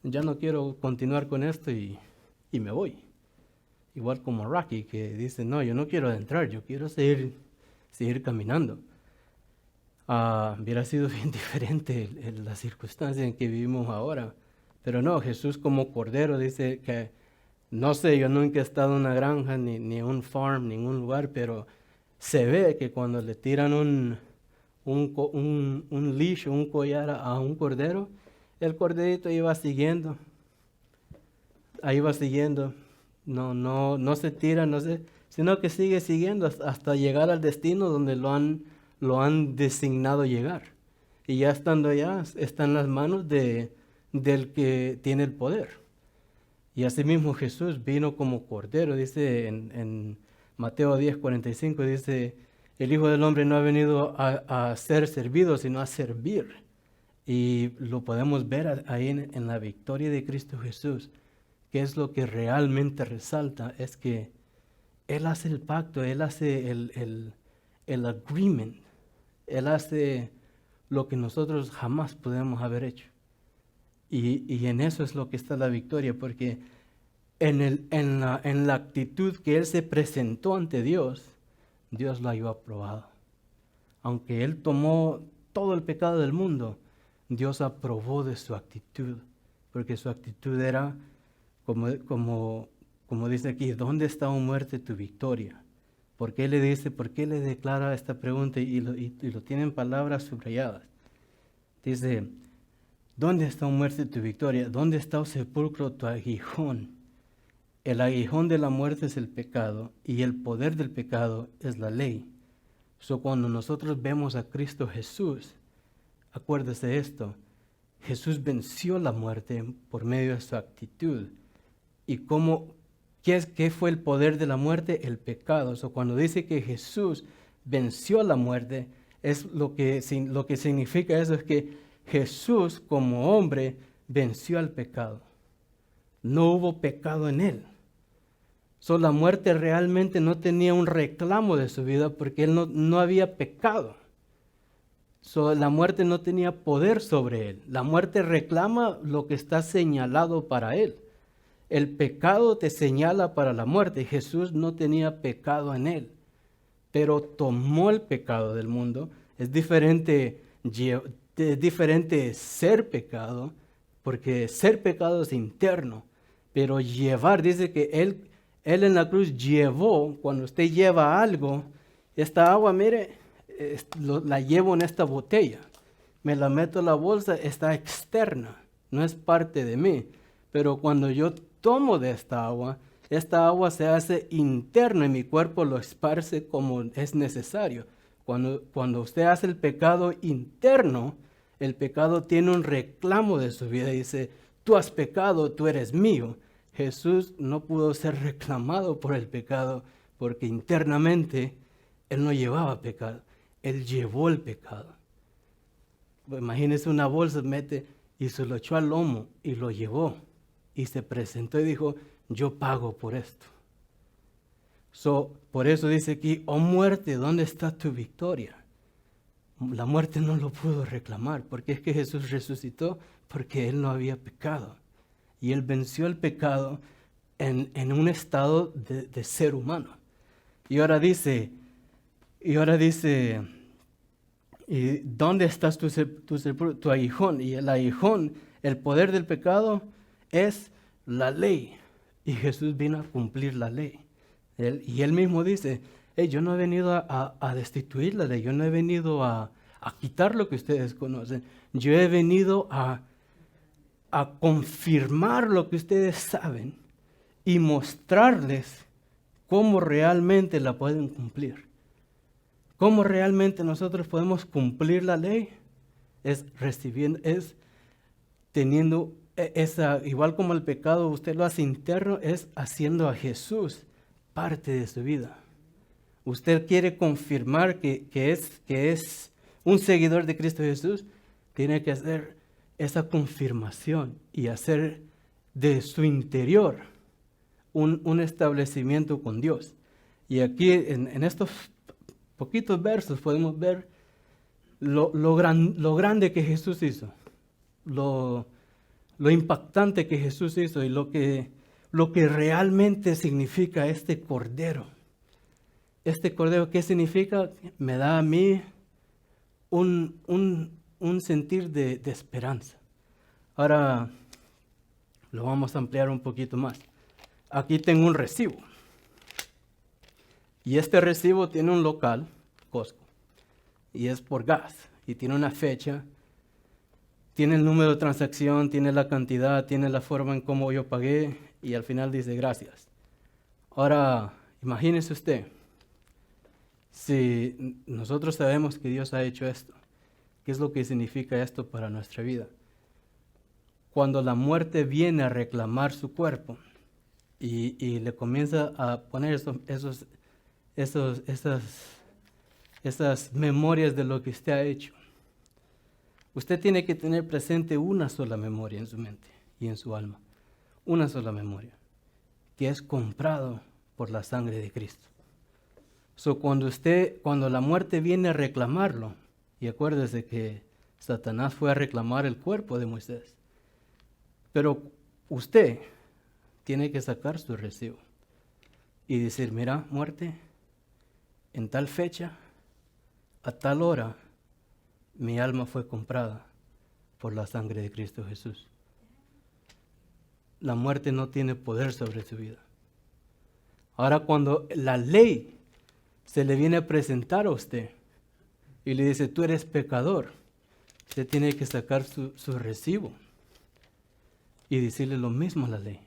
ya no quiero continuar con esto y me voy. Igual como Rocky, que dice, no, yo no quiero adentrar, yo quiero seguir caminando. Hubiera sido bien diferente la circunstancia en que vivimos ahora. Pero no, Jesús como cordero dice que, no sé, yo nunca he estado en una granja, ni en un farm, ni en un lugar, pero se ve que cuando le tiran un leash, un collar a un cordero, el corderito ahí va siguiendo, no se tira, sino que sigue siguiendo hasta llegar al destino donde lo han designado llegar. Y ya estando allá, está en las manos del que tiene el poder. Y asimismo Jesús vino como cordero, dice en Mateo 10:45, dice, el Hijo del Hombre no ha venido a ser servido, sino a servir. Y lo podemos ver ahí en la victoria de Cristo Jesús, que es lo que realmente resalta, es que Él hace el pacto, Él hace el agreement, Él hace lo que nosotros jamás podemos haber hecho. Y en eso es lo que está la victoria, porque en la actitud que Él se presentó ante Dios, Dios lo había aprobado. Aunque Él tomó todo el pecado del mundo, Dios aprobó de su actitud, porque su actitud era, como dice aquí, ¿dónde está, oh muerte, tu victoria? ¿Por qué le declara esta pregunta? Y lo tiene en palabras subrayadas. Dice, ¿dónde está, oh muerte, tu victoria? ¿Dónde está, oh sepulcro, tu aguijón? El aguijón de la muerte es el pecado, y el poder del pecado es la ley. Cuando nosotros vemos a Cristo Jesús, acuérdese esto, Jesús venció la muerte por medio de su actitud. ¿Y qué fue el poder de la muerte? El pecado. Cuando dice que Jesús venció la muerte, lo que significa eso es que Jesús como hombre venció al pecado. No hubo pecado en él. La muerte realmente no tenía un reclamo de su vida porque él no había pecado. La muerte no tenía poder sobre él. La muerte reclama lo que está señalado para él. El pecado te señala para la muerte. Jesús no tenía pecado en él, pero tomó el pecado del mundo. Es diferente ser pecado, porque ser pecado es interno, pero llevar, dice que él en la cruz llevó, cuando usted lleva algo, esta agua, mire, la llevo en esta botella, me la meto en la bolsa, está externa, no es parte de mí, pero cuando yo tomo de esta agua se hace interna en mi cuerpo, lo esparce como es necesario. Cuando usted hace el pecado interno, el pecado tiene un reclamo de su vida, dice, tú has pecado, tú eres mío. Jesús no pudo ser reclamado por el pecado porque internamente Él no llevaba pecado, Él llevó el pecado. Imagínese una bolsa, mete y se lo echó al lomo y lo llevó y se presentó y dijo, yo pago por esto. Por eso dice aquí, oh muerte, ¿dónde está tu victoria? La muerte no lo pudo reclamar, porque es que Jesús resucitó porque Él no había pecado. Y Él venció el pecado en un estado de ser humano. Y ahora dice, ¿y dónde estás tu aguijón? Y el aguijón, el poder del pecado es la ley. Y Jesús vino a cumplir la ley. Y Él mismo dice, yo no he venido a destituir la ley, yo no he venido a quitar lo que ustedes conocen. Yo he venido a confirmar lo que ustedes saben y mostrarles cómo realmente la pueden cumplir. ¿Cómo realmente nosotros podemos cumplir la ley? Es teniendo igual como el pecado usted lo hace interno, es haciendo a Jesús parte de su vida. Usted quiere confirmar que es un seguidor de Cristo Jesús, tiene que hacer esa confirmación y hacer de su interior un establecimiento con Dios. Y aquí en estos poquitos versos podemos ver lo grande que Jesús hizo, lo lo impactante que Jesús hizo y lo que realmente significa este cordero. Este cordero, ¿qué significa? Me da a mí un sentir de esperanza. Ahora lo vamos a ampliar un poquito más. Aquí tengo un recibo. Y este recibo tiene un local, Costco, y es por gas. Y tiene una fecha, tiene el número de transacción, tiene la cantidad, tiene la forma en cómo yo pagué, y al final dice gracias. Ahora, imagínese usted, si nosotros sabemos que Dios ha hecho esto, ¿qué es lo que significa esto para nuestra vida? Cuando la muerte viene a reclamar su cuerpo y le comienza a poner esas memorias de lo que usted ha hecho, usted tiene que tener presente una sola memoria en su mente y en su alma. Una sola memoria, que es comprado por la sangre de Cristo. Cuando la muerte viene a reclamarlo, y acuérdese que Satanás fue a reclamar el cuerpo de Moisés, pero usted tiene que sacar su recibo y decir, mira, muerte, en tal fecha, a tal hora, mi alma fue comprada por la sangre de Cristo Jesús. La muerte no tiene poder sobre su vida. Ahora, cuando la ley se le viene a presentar a usted y le dice, tú eres pecador, usted tiene que sacar su recibo y decirle lo mismo a la ley.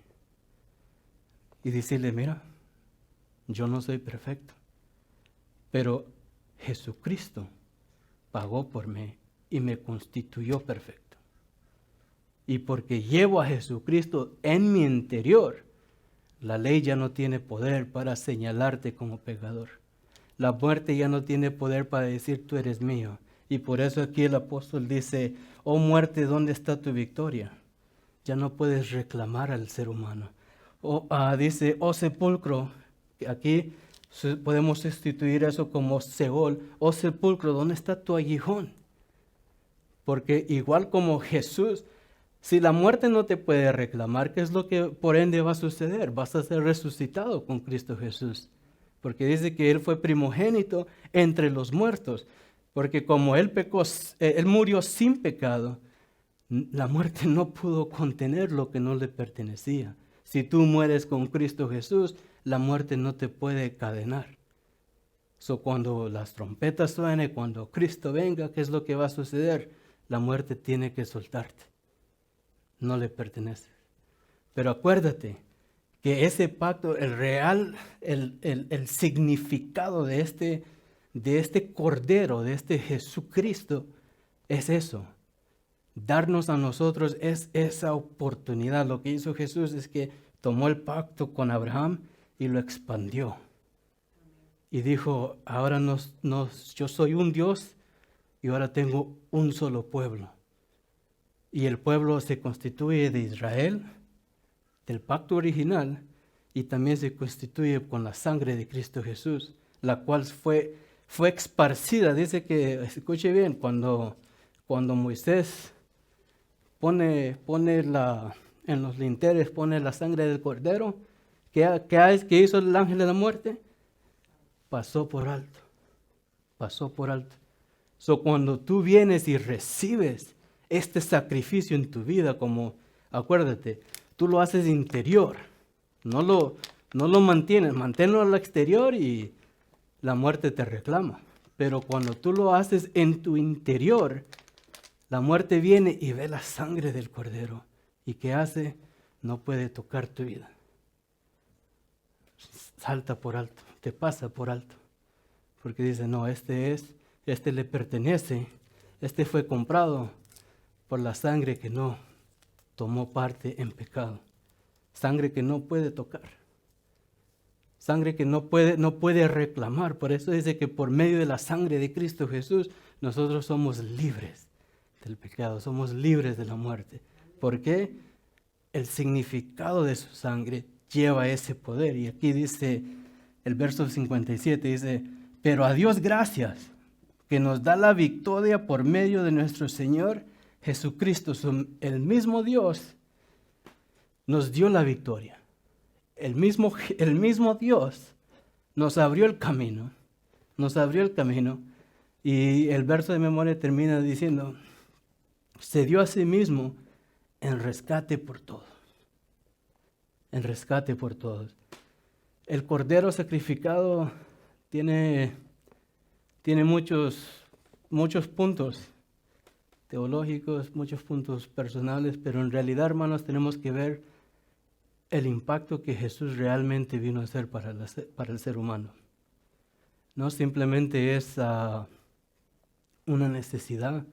Y decirle, mira, yo no soy perfecto, pero Jesucristo pagó por mí y me constituyó perfecto. Y porque llevo a Jesucristo en mi interior, la ley ya no tiene poder para señalarte como pecador. La muerte ya no tiene poder para decir tú eres mío. Y por eso aquí el apóstol dice, oh muerte, ¿dónde está tu victoria? Ya no puedes reclamar al ser humano. Dice, oh sepulcro, aquí podemos sustituir eso como Seol. Oh sepulcro, ¿dónde está tu aguijón? Porque igual como Jesús, si la muerte no te puede reclamar, ¿qué es lo que por ende va a suceder? Vas a ser resucitado con Cristo Jesús. Porque dice que Él fue primogénito entre los muertos. Porque como Él pecó, Él murió sin pecado, la muerte no pudo contener lo que no le pertenecía. Si tú mueres con Cristo Jesús, la muerte no te puede cadenar. Cuando las trompetas suenen, cuando Cristo venga, ¿qué es lo que va a suceder? La muerte tiene que soltarte. No le pertenece. Pero acuérdate que ese pacto, el significado de este Cordero, de este Jesucristo, es eso. Darnos a nosotros es esa oportunidad. Lo que hizo Jesús es que tomó el pacto con Abraham y lo expandió. Y dijo, ahora yo soy un Dios y ahora tengo un solo pueblo. Y el pueblo se constituye de Israel, del pacto original, y también se constituye con la sangre de Cristo Jesús, la cual fue esparcida. Dice que, escuche bien, cuando Moisés pone en los linteles, pone la sangre del cordero, ¿qué hizo el ángel de la muerte? Pasó por alto. Cuando tú vienes y recibes este sacrificio en tu vida, como, acuérdate, tú lo haces interior, no lo mantienes, manténlo al exterior y la muerte te reclama. Pero cuando tú lo haces en tu interior, la muerte viene y ve la sangre del cordero. ¿Y qué hace? No puede tocar tu vida. Salta por alto, te pasa por alto. Porque dice, no, este le pertenece, este fue comprado por la sangre que no tomó parte en pecado. Sangre que no puede tocar. Sangre que no puede reclamar. Por eso dice que por medio de la sangre de Cristo Jesús, nosotros somos libres del pecado, somos libres de la muerte. ¿Por qué? El significado de su sangre lleva ese poder. Y aquí dice, el verso 57 dice, pero a Dios gracias, que nos da la victoria por medio de nuestro Señor Jesucristo. El mismo Dios nos dio la victoria. El mismo Dios nos abrió el camino. Nos abrió el camino. Y el verso de memoria termina diciendo, se dio a sí mismo en rescate por todos. En rescate por todos. El cordero sacrificado tiene muchos puntos teológicos, muchos puntos personales, pero en realidad, hermanos, tenemos que ver el impacto que Jesús realmente vino a hacer para el ser humano. No simplemente es una necesidad,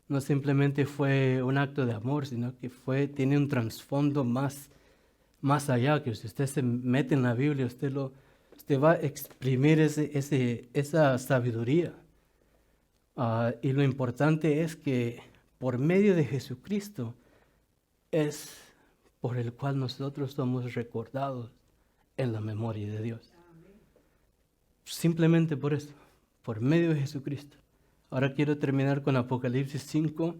no simplemente fue un acto de amor, sino que tiene un trasfondo más allá, que si usted se mete en la Biblia, usted va a exprimir esa sabiduría. Y lo importante es que por medio de Jesucristo es por el cual nosotros somos recordados en la memoria de Dios. Simplemente por eso, por medio de Jesucristo. Ahora quiero terminar con Apocalipsis 5,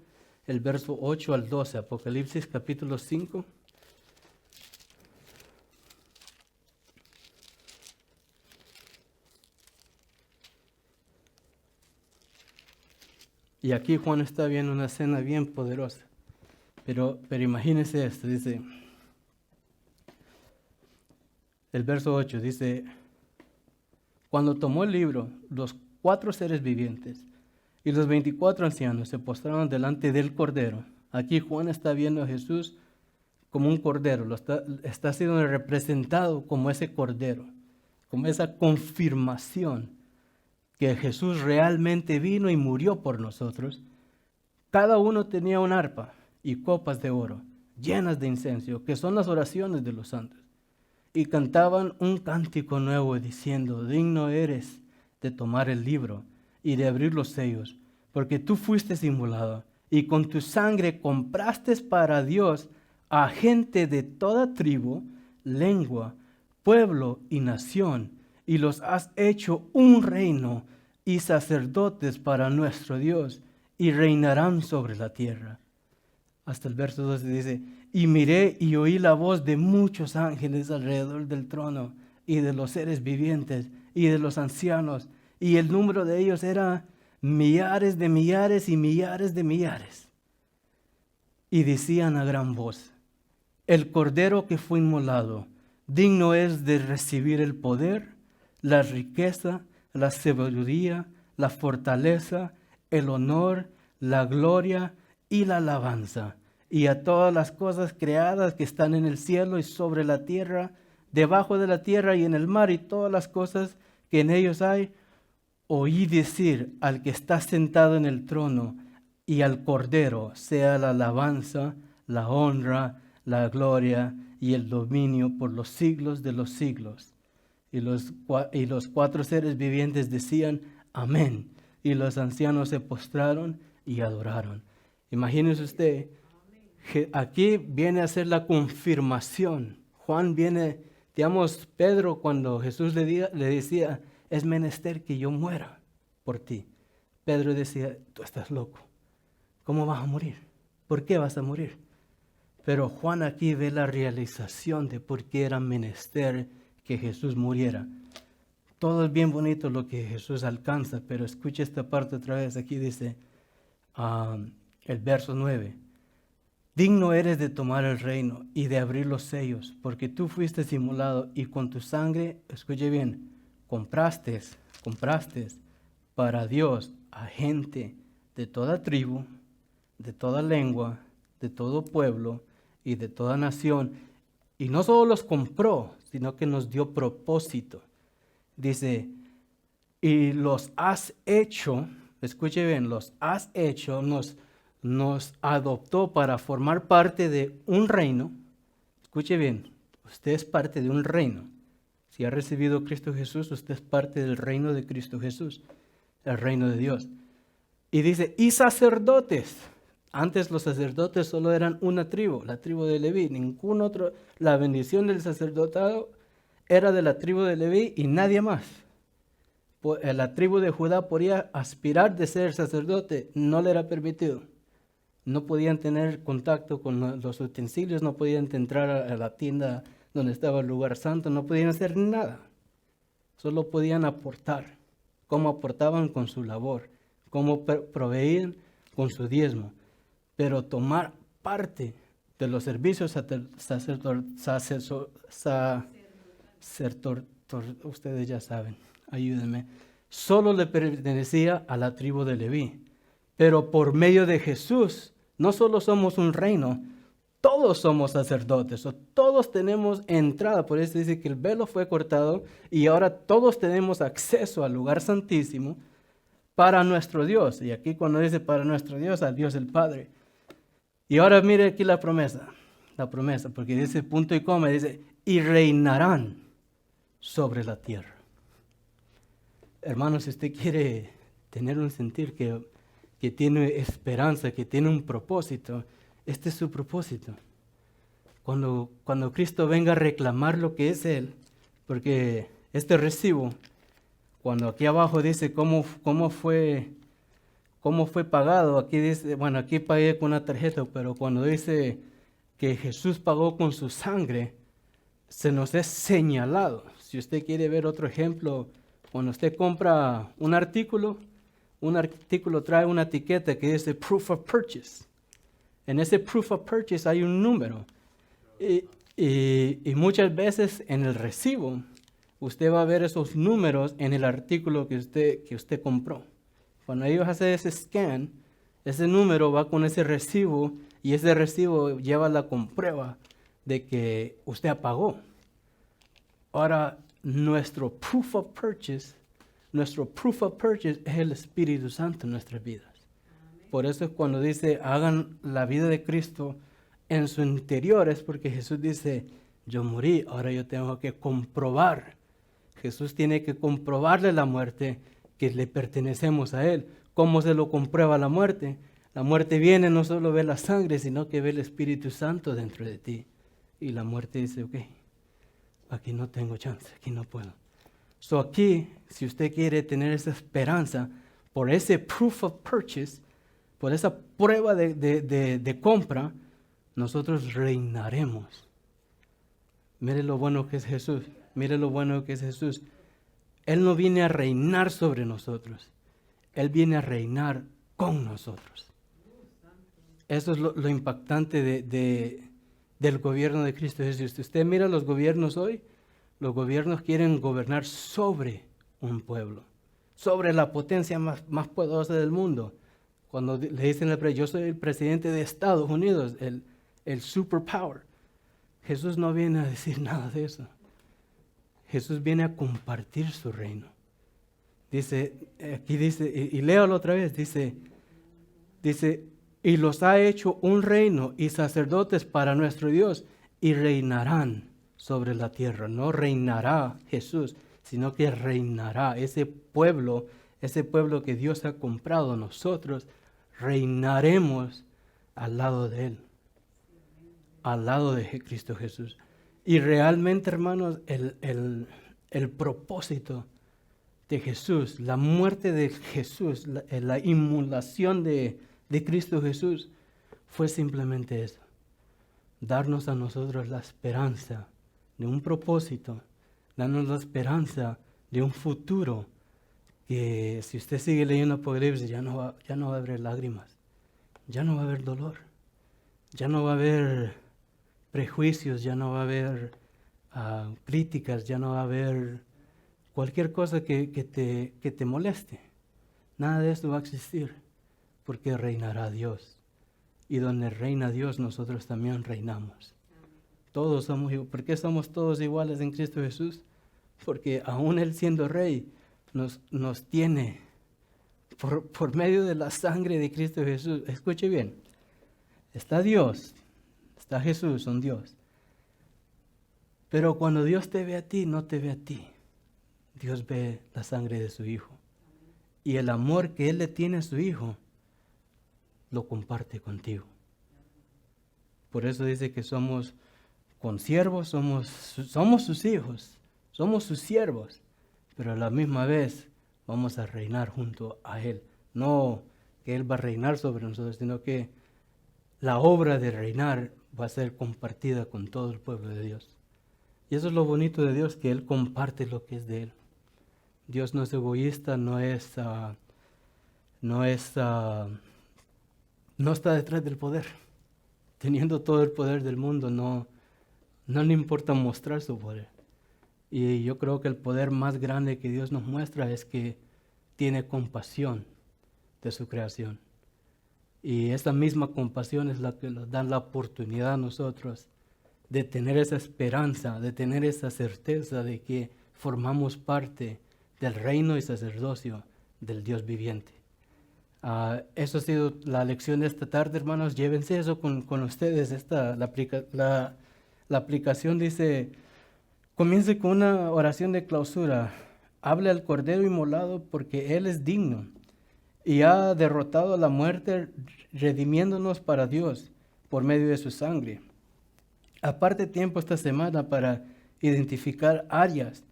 el verso 8 al 12. Apocalipsis capítulo 5. Y aquí Juan está viendo una escena bien poderosa. Pero imagínense esto, dice, el verso 8 dice, cuando tomó el libro, los 4 seres vivientes y los 24 ancianos se postraron delante del Cordero. Aquí Juan está viendo a Jesús como un Cordero, está siendo representado como ese Cordero, como esa confirmación que Jesús realmente vino y murió por nosotros. Cada uno tenía un arpa y copas de oro llenas de incienso, que son las oraciones de los santos. Y cantaban un cántico nuevo diciendo, digno eres de tomar el libro y de abrir los sellos, porque tú fuiste inmolado y con tu sangre compraste para Dios a gente de toda tribu, lengua, pueblo y nación, y los has hecho un reino y sacerdotes para nuestro Dios, y reinarán sobre la tierra. Hasta el verso 12 dice, y miré y oí la voz de muchos ángeles alrededor del trono, y de los seres vivientes, y de los ancianos, y el número de ellos era millares de millares y millares de millares. Y decían a gran voz, el Cordero que fue inmolado, digno es de recibir el poder, la riqueza, la sabiduría, la fortaleza, el honor, la gloria y la alabanza, y a todas las cosas creadas que están en el cielo y sobre la tierra, debajo de la tierra y en el mar, y todas las cosas que en ellos hay, oí decir al que está sentado en el trono y al Cordero, sea la alabanza, la honra, la gloria y el dominio por los siglos de los siglos. Y los 4 seres vivientes decían, amén. Y los ancianos se postraron y adoraron. Imagínese usted, aquí viene a ser la confirmación. Juan viene, digamos, Pedro cuando Jesús le decía, es menester que yo muera por ti. Pedro decía, tú estás loco. ¿Cómo vas a morir? ¿Por qué vas a morir? Pero Juan aquí ve la realización de por qué era menester que Jesús muriera. Todo es bien bonito lo que Jesús alcanza, pero escucha esta parte otra vez. Aquí dice el verso 9. Digno eres de tomar el reino y de abrir los sellos, porque tú fuiste inmolado y con tu sangre, escuche bien, compraste para Dios a gente de toda tribu, de toda lengua, de todo pueblo y de toda nación. Y no solo los compró, sino que nos dio propósito. Dice, y los has hecho, escuche bien, los has hecho, nos adoptó para formar parte de un reino. Escuche bien, usted es parte de un reino. Si ha recibido a Cristo Jesús, usted es parte del reino de Cristo Jesús, el reino de Dios. Y dice, y sacerdotes. Antes los sacerdotes solo eran una tribu, la tribu de Leví. Ningún otro, la bendición del sacerdotado era de la tribu de Leví y nadie más. La tribu de Judá podía aspirar de ser sacerdote, no le era permitido. no podían tener contacto con los utensilios, no podían entrar a la tienda donde estaba el lugar santo, no podían hacer nada. Solo podían aportar. Cómo aportaban con su labor, cómo proveían con su diezmo. Pero tomar parte de los servicios ustedes ya saben, ayúdenme, solo le pertenecía a la tribu de Leví. Pero por medio de Jesús, no solo somos un reino, todos somos sacerdotes, o todos tenemos entrada. Por eso dice que el velo fue cortado y ahora todos tenemos acceso al lugar santísimo para nuestro Dios. Y aquí cuando dice para nuestro Dios, al Dios el Padre. Y ahora mire aquí la promesa, porque dice punto y coma, dice, y reinarán sobre la tierra. Hermanos, si usted quiere tener un sentir que tiene esperanza, que tiene un propósito, este es su propósito. Cuando Cristo venga a reclamar lo que es Él, porque este recibo, cuando aquí abajo dice cómo fue pagado, aquí dice, bueno, aquí pagué con una tarjeta, pero cuando dice que Jesús pagó con su sangre, se nos es señalado. Si usted quiere ver otro ejemplo, cuando usted compra un artículo trae una etiqueta que dice Proof of Purchase. En ese Proof of Purchase hay un número. Y muchas veces en el recibo, usted va a ver esos números en el artículo que usted compró. Cuando ellos hacen ese scan, ese número va con ese recibo y ese recibo lleva la comprueba de que usted pagó. Ahora, nuestro Proof of Purchase es el Espíritu Santo en nuestras vidas. Por eso es cuando dice, hagan la vida de Cristo en su interior, es porque Jesús dice, yo morí, ahora yo tengo que comprobar. Jesús tiene que comprobarle la muerte, que le pertenecemos a Él. ¿Cómo se lo comprueba la muerte? La muerte viene, no solo ve la sangre, sino que ve el Espíritu Santo dentro de ti. Y la muerte dice, ok, aquí no tengo chance, aquí no puedo. So aquí, si usted quiere tener esa esperanza, por ese proof of purchase, por esa prueba de compra, nosotros reinaremos. Mire lo bueno que es Jesús. Mire lo bueno que es Jesús. Él no viene a reinar sobre nosotros. Él viene a reinar con nosotros. Eso es lo impactante del gobierno de Cristo Jesús. Si usted mira los gobiernos hoy, los gobiernos quieren gobernar sobre un pueblo, sobre la potencia más poderosa del mundo. Cuando le dicen, yo soy el presidente de Estados Unidos, el superpower. Jesús no viene a decir nada de eso. Jesús viene a compartir su reino. Dice, aquí dice, y léalo otra vez, dice, y los ha hecho un reino y sacerdotes para nuestro Dios, y reinarán sobre la tierra. No reinará Jesús, sino que reinará ese pueblo que Dios ha comprado. Nosotros reinaremos al lado de Él, al lado de Cristo Jesús. Y realmente, hermanos, el propósito de Jesús, la muerte de Jesús, la inmolación de Cristo Jesús, fue simplemente eso. Darnos a nosotros la esperanza de un propósito, darnos la esperanza de un futuro, que si usted sigue leyendo Apocalipsis ya no va a haber lágrimas, ya no va a haber dolor, ya no va a haber prejuicios, ya no va a haber críticas, ya no va a haber cualquier cosa que te moleste. Nada de esto va a existir, porque reinará Dios. Y donde reina Dios, nosotros también reinamos. Todos somos iguales. ¿Por qué somos todos iguales en Cristo Jesús? Porque aún Él siendo Rey, nos tiene por medio de la sangre de Cristo Jesús. Escuche bien, está Dios, está Jesús, son Dios. Pero cuando Dios te ve a ti, no te ve a ti. Dios ve la sangre de su Hijo. Y el amor que Él le tiene a su Hijo, lo comparte contigo. Por eso dice que somos consiervos, somos sus hijos, somos sus siervos, pero a la misma vez vamos a reinar junto a Él. No que Él va a reinar sobre nosotros, sino que la obra de reinar va a ser compartida con todo el pueblo de Dios. Y eso es lo bonito de Dios, que Él comparte lo que es de Él. Dios no es egoísta, no está detrás del poder. Teniendo todo el poder del mundo, no le importa mostrar su poder. Y yo creo que el poder más grande que Dios nos muestra es que tiene compasión de su creación. Y esa misma compasión es la que nos da la oportunidad a nosotros de tener esa esperanza, de tener esa certeza de que formamos parte del reino y sacerdocio del Dios viviente. Eso ha sido la lección de esta tarde, hermanos. Llévense eso con ustedes. La aplicación dice, comience con una oración de clausura. Hable al Cordero inmolado porque Él es digno y ha derrotado la muerte, redimiéndonos para Dios por medio de su sangre. Aparte tiempo esta semana para identificar áreas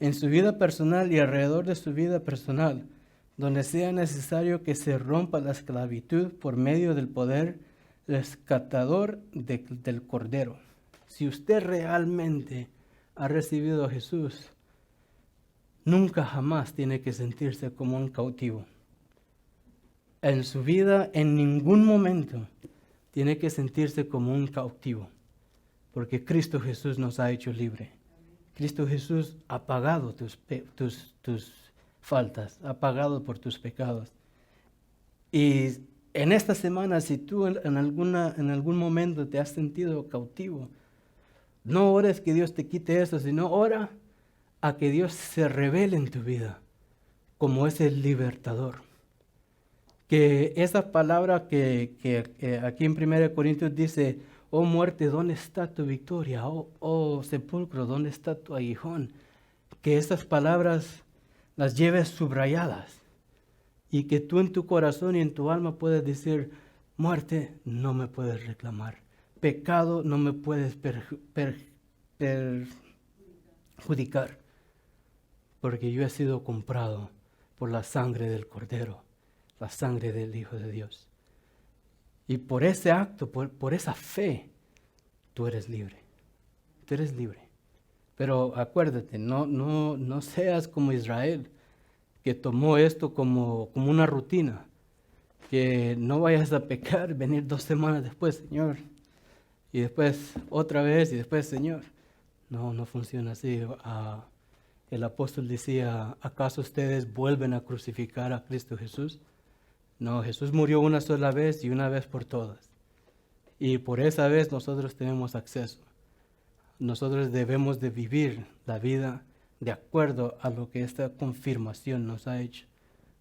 en su vida personal y alrededor de su vida personal donde sea necesario que se rompa la esclavitud por medio del poder rescatador del Cordero. Si usted realmente ha recibido a Jesús, nunca jamás tiene que sentirse como un cautivo. En su vida, en ningún momento, tiene que sentirse como un cautivo, porque Cristo Jesús nos ha hecho libre. Cristo Jesús ha pagado tus faltas, ha pagado por tus pecados. Y en esta semana, si tú en algún momento te has sentido cautivo, no ores que Dios te quite eso, sino ora a que Dios se revele en tu vida como ese libertador. Que esa palabra que aquí en 1 Corintios dice, oh muerte, ¿dónde está tu victoria? Oh sepulcro, ¿dónde está tu aguijón? Que esas palabras las lleves subrayadas y que tú en tu corazón y en tu alma puedas decir, muerte, no me puedes reclamar. Pecado, no me puedes perjudicar, porque yo he sido comprado por la sangre del Cordero, la sangre del Hijo de Dios. Y por ese acto, por esa fe, tú eres libre. Tú eres libre. Pero acuérdate, no seas como Israel, que tomó esto como una rutina. Que no vayas a pecar, venir 2 semanas después, Señor. Y después otra vez y después, Señor. No funciona así. El apóstol decía, ¿acaso ustedes vuelven a crucificar a Cristo Jesús? No, Jesús murió una sola vez y una vez por todas. Y por esa vez nosotros tenemos acceso. Nosotros debemos de vivir la vida de acuerdo a lo que esta confirmación nos ha hecho.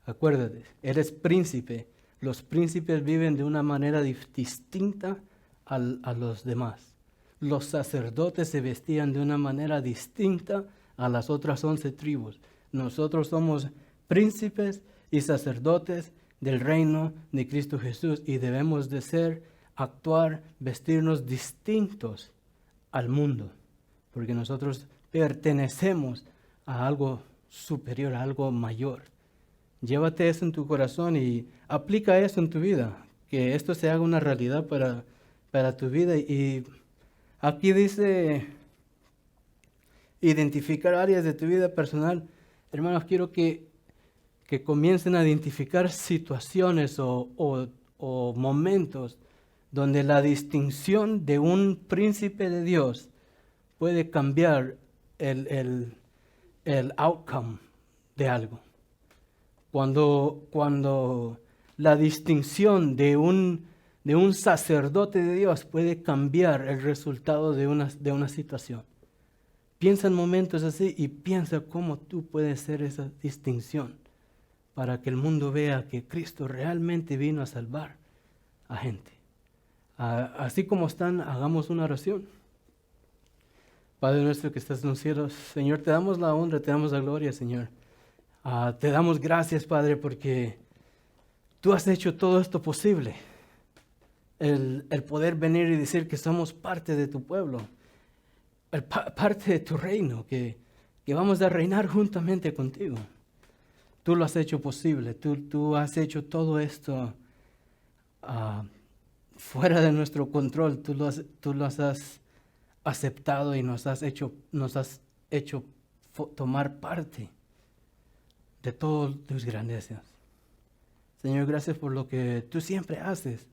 Acuérdate, eres príncipe. Los príncipes viven de una manera distinta a los demás. Los sacerdotes se vestían de una manera distinta a las otras 11 tribus. Nosotros somos príncipes y sacerdotes del reino de Cristo Jesús y debemos de actuar, vestirnos distintos al mundo, porque nosotros pertenecemos a algo superior, a algo mayor. Llévate eso en tu corazón y aplica eso en tu vida, que esto se haga una realidad para tu vida. Y aquí dice identificar áreas de tu vida personal. Hermanos, quiero que comiencen a identificar situaciones o momentos donde la distinción de un príncipe de Dios puede cambiar el outcome de algo. Cuando la distinción de un sacerdote de Dios puede cambiar el resultado de una situación. Piensa en momentos así y piensa cómo tú puedes ser esa distinción para que el mundo vea que Cristo realmente vino a salvar a gente. Así como están, hagamos una oración. Padre nuestro que estás en los cielos, Señor, te damos la honra, te damos la gloria, Señor. Te damos gracias, Padre, porque tú has hecho todo esto posible. El poder venir y decir que somos parte de tu pueblo, parte de tu reino, que vamos a reinar juntamente contigo. Tú lo has hecho posible, tú has hecho todo esto fuera de nuestro control, tú los has aceptado y nos has hecho tomar parte de todas tus grandezas. Señor, gracias por lo que tú siempre haces.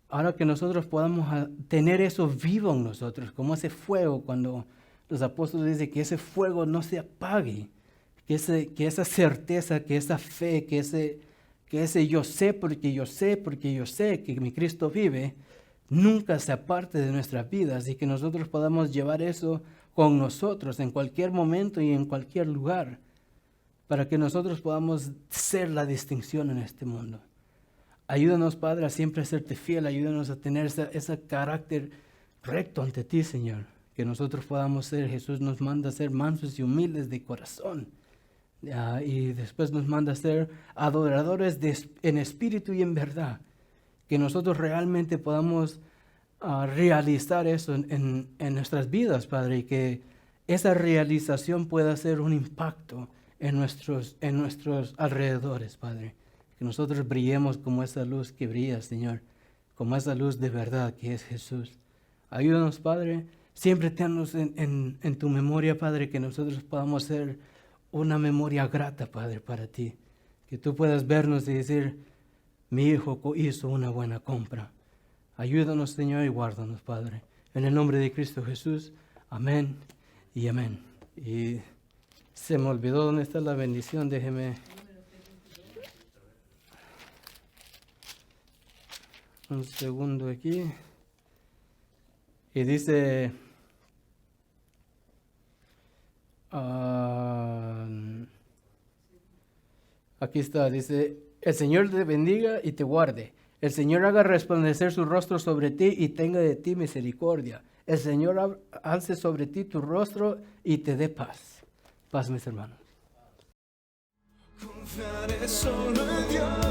Ahora que nosotros podamos tener eso vivo en nosotros, como ese fuego, cuando los apóstoles dicen que ese fuego no se apague, que esa certeza, que esa fe, que ese yo sé porque yo sé, porque yo sé que mi Cristo vive, nunca se aparte de nuestras vidas y que nosotros podamos llevar eso con nosotros en cualquier momento y en cualquier lugar, para que nosotros podamos ser la distinción en este mundo. Ayúdanos, Padre, a siempre serte fiel, ayúdanos a tener ese carácter recto ante ti, Señor, que nosotros podamos ser. Jesús nos manda a ser mansos y humildes de corazón, y después nos manda a ser adoradores en espíritu y en verdad, que nosotros realmente podamos realizar eso en nuestras vidas, Padre, y que esa realización pueda ser un impacto en nuestros alrededores, Padre. Que nosotros brillemos como esa luz que brilla, Señor, como esa luz de verdad que es Jesús. Ayúdanos, Padre, siempre tennos en tu memoria, Padre, que nosotros podamos ser una memoria grata, Padre, para ti. Que tú puedas vernos y decir, mi hijo hizo una buena compra. Ayúdanos, Señor, y guárdanos, Padre. En el nombre de Cristo Jesús, amén y amén. Y se me olvidó dónde está la bendición, déjeme. Un segundo aquí. Y dice, aquí está, dice, el Señor te bendiga y te guarde. El Señor haga resplandecer su rostro sobre ti y tenga de ti misericordia. El Señor alce sobre ti tu rostro y te dé paz. Paz, mis hermanos. Confiaré solo en Dios.